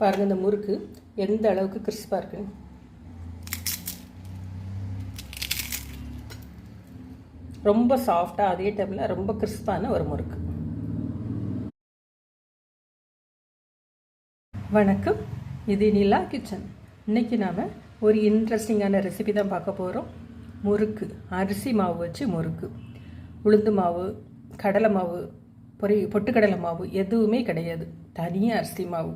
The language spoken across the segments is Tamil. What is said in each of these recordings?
பாருங்கள் இந்த முறுக்கு எந்த அளவுக்கு கிறிஸ்பாக இருக்குன்னு. ரொம்ப சாஃப்டாக அதே டைமில் ரொம்ப கிறிஸ்பான ஒரு முறுக்கு. வணக்கம், இது நிலா கிச்சன். இன்றைக்கி நாம் ஒரு இன்ட்ரெஸ்டிங்கான ரெசிபி தான் பார்க்க போகிறோம். முறுக்கு, அரிசி மாவு வச்சு முறுக்கு. உளுந்து மாவு, கடலை மாவு, பொட்டுக்கடலை மாவு எதுவுமே கிடையாது. தனியாக அரிசி மாவு.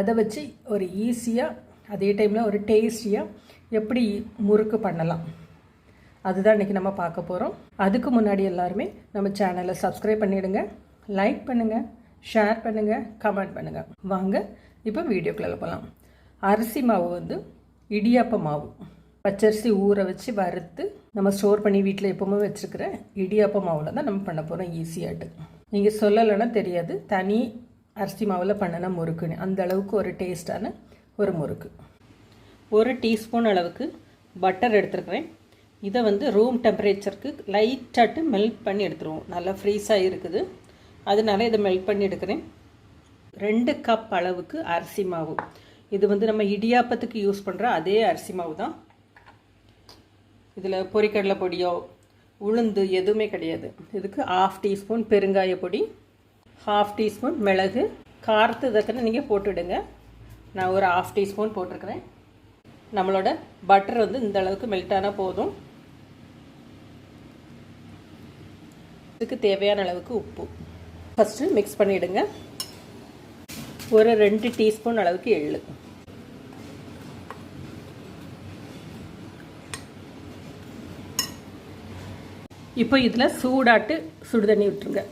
அதை வச்சு ஒரு ஈஸியாக அதே டைமில் ஒரு டேஸ்டியாக எப்படி முறுக்கு பண்ணலாம், அதுதான் இன்றைக்கி நம்ம பார்க்க போகிறோம். அதுக்கு முன்னாடி எல்லாருமே நம்ம சேனலை சப்ஸ்கிரைப் பண்ணிவிடுங்க, லைக் பண்ணுங்கள், ஷேர் பண்ணுங்கள், கமெண்ட் பண்ணுங்கள். வாங்க இப்போ வீடியோக்குள்ளே போகலாம். அரிசி மாவு வந்து இடியாப்ப மாவு. பச்சரிசி ஊற வச்சு வறுத்து நம்ம ஸ்டோர் பண்ணி வீட்டில் எப்போவுமே வச்சுருக்கிற இடியாப்ப மாவில் தான் நம்ம பண்ண போகிறோம் ஈஸியாகிட்டு. நீங்கள் சொல்லலைன்னா தெரியாது தனி அரிசி மாவில் பண்ணின முறுக்குன்னு. அந்த அளவுக்கு ஒரு டேஸ்டான ஒரு முறுக்கு. 1 டீஸ்பூன் அளவுக்கு பட்டர் எடுத்துருக்கிறேன். இதை வந்து ரூம் டெம்பரேச்சருக்கு லைட்டாட்டு மெல்ட் பண்ணி எடுத்துருவோம். நல்லா ஃப்ரீஸாக இருக்குது, அதனால இதை மெல்ட் பண்ணி எடுக்கிறேன். 2 கப் அளவுக்கு அரிசி மாவு. இது வந்து நம்ம இடியாப்பத்துக்கு யூஸ் பண்ணுற அதே அரிசி மாவு தான். இதில் பொரிக்கடலை பொடியோ உளுந்து எதுவுமே கிடையாது. இதுக்கு 1/2 டீஸ்பூன் பெருங்காய பொடி, 1/2 டீஸ்பூன் மிளகு. காரத்து தக்கன நீங்கள் போட்டுவிடுங்க. நான் ஒரு 1/2 டீஸ்பூன் போட்டிருக்கிறேன். நம்மளோட பட்டர் வந்து இந்த அளவுக்கு மெல்ட் ஆனால் போதும். இதுக்கு தேவையான அளவுக்கு உப்பு. ஃபஸ்ட்டு மிக்ஸ் பண்ணிவிடுங்க. ஒரு 2 டீஸ்பூன் அளவுக்கு எள்ளு. இப்போ இதில் சூடாட்டு சுடுதண்ணி விட்டுருங்க.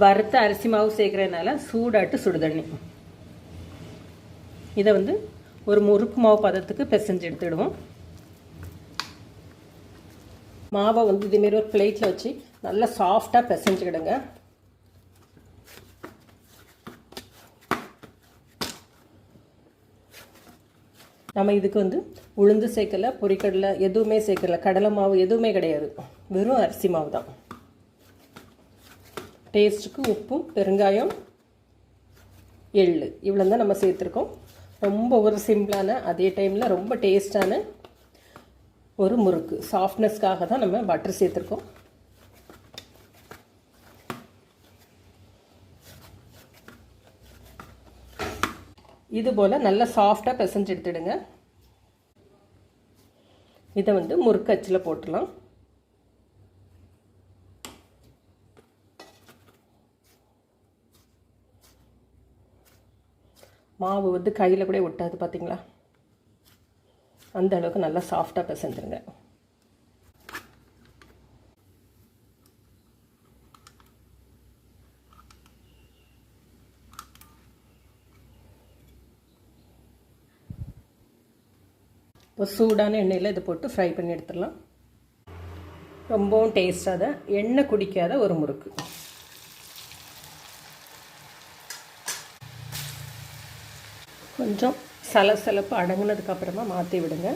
வறுத்த அரிசி மாவு சேர்க்குறதுனால சூடாட்டு சுடுதண்ணி. இதை வந்து ஒரு முறுக்கு மாவு பதத்துக்கு பிசைஞ்சு எடுத்துடுவோம். மாவை வந்து இதேமாரி ஒரு பிளேட்டில் வச்சு நல்லா சாஃப்டாக பிசைஞ்சுக்கிடுங்க. நம்ம இதுக்கு வந்து உளுந்து சேர்க்கலை, பொரிக்கடலை எதுவுமே சேர்க்கலை, கடலை மாவு எதுவுமே கிடையாது, வெறும் அரிசி மாவு தான். டேஸ்ட்டுக்கு உப்பும் பெருங்காயம் எள்ளு இவ்வளோ தான் நம்ம சேர்த்துருக்கோம். ரொம்ப ஒரு சிம்பிளான அதே டைமில் ரொம்ப டேஸ்டான ஒரு முறுக்கு. சாஃப்ட்னஸ்க்காக தான் நம்ம பட்டர் சேர்த்துருக்கோம். இது போல் நல்லா சாஃப்டாக பிசைஞ்சு எடுத்துடுங்க. இதை வந்து முறுக்கு அச்சில் போட்டுடலாம். மாவு வந்து கையில் கூட ஒட்டாது, பார்த்தீங்களா? அந்த அளவுக்கு நல்லா சாஃப்டாக பிசைஞ்சிருங்க. இப்போ சூடான எண்ணெயில் இதை போட்டு ஃப்ரை பண்ணி எடுத்துடலாம். ரொம்பவும் டேஸ்டாக எண்ணெய் குடிக்காத ஒரு முறுக்கு. கொஞ்சம் சலசலப்பு அடங்கினதுக்கப்புறமா மாற்றி விடுங்க.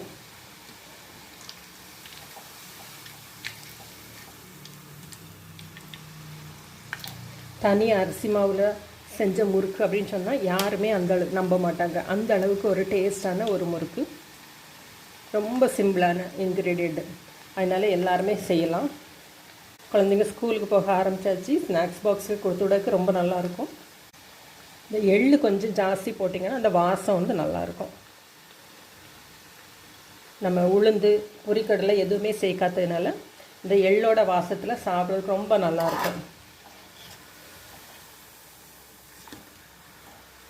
தனி அரிசி மாவில் செஞ்ச முறுக்கு அப்படின்னு சொன்னால் யாருமே அந்த அளவுக்கு நம்ப மாட்டாங்க. அந்த அளவுக்கு ஒரு டேஸ்டான ஒரு முறுக்கு. ரொம்ப சிம்பிளான இன்க்ரீடியண்ட், அதனால் எல்லாருமே செய்யலாம். குழந்தைங்க ஸ்கூலுக்கு போக ஆரம்பித்தாச்சு, ஸ்நாக்ஸ் பாக்ஸுக்கு கொடுத்து விடக்கு ரொம்ப நல்லாயிருக்கும். இந்த எள்ளு கொஞ்சம் ஜாஸ்தி போட்டிங்கன்னா அந்த வாசம் வந்து நல்லாயிருக்கும். நம்ம உளுந்து பொரிக்கடலை எதுவுமே சேர்க்காததுனால இந்த எள்ளோட வாசத்தில் சாப்பிட்றதுக்கு ரொம்ப நல்லாயிருக்கும்.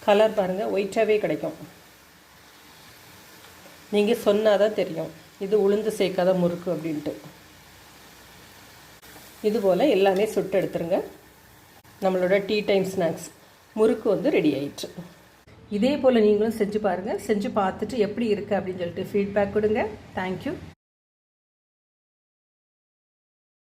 கலர் பாருங்கள், ஒயிட்டாகவே கிடைக்கும். நீங்கள் சொன்னால் தான் தெரியும் இது உளுந்து சேர்க்காத முறுக்கு அப்படின்ட்டு. இதுபோல் எல்லாமே சுட்டு எடுத்துருங்க. நம்மளோட டீ டைம் ஸ்நாக்ஸ் முறுக்கு வந்து ரெடி ஆயிடுச்சு. இதே போல் நீங்களும் செஞ்சு பாருங்கள். செஞ்சு பார்த்துட்டு எப்படி இருக்குது அப்படின்னு சொல்லிட்டு ஃபீட்பேக் கொடுங்க. தேங்க்யூ.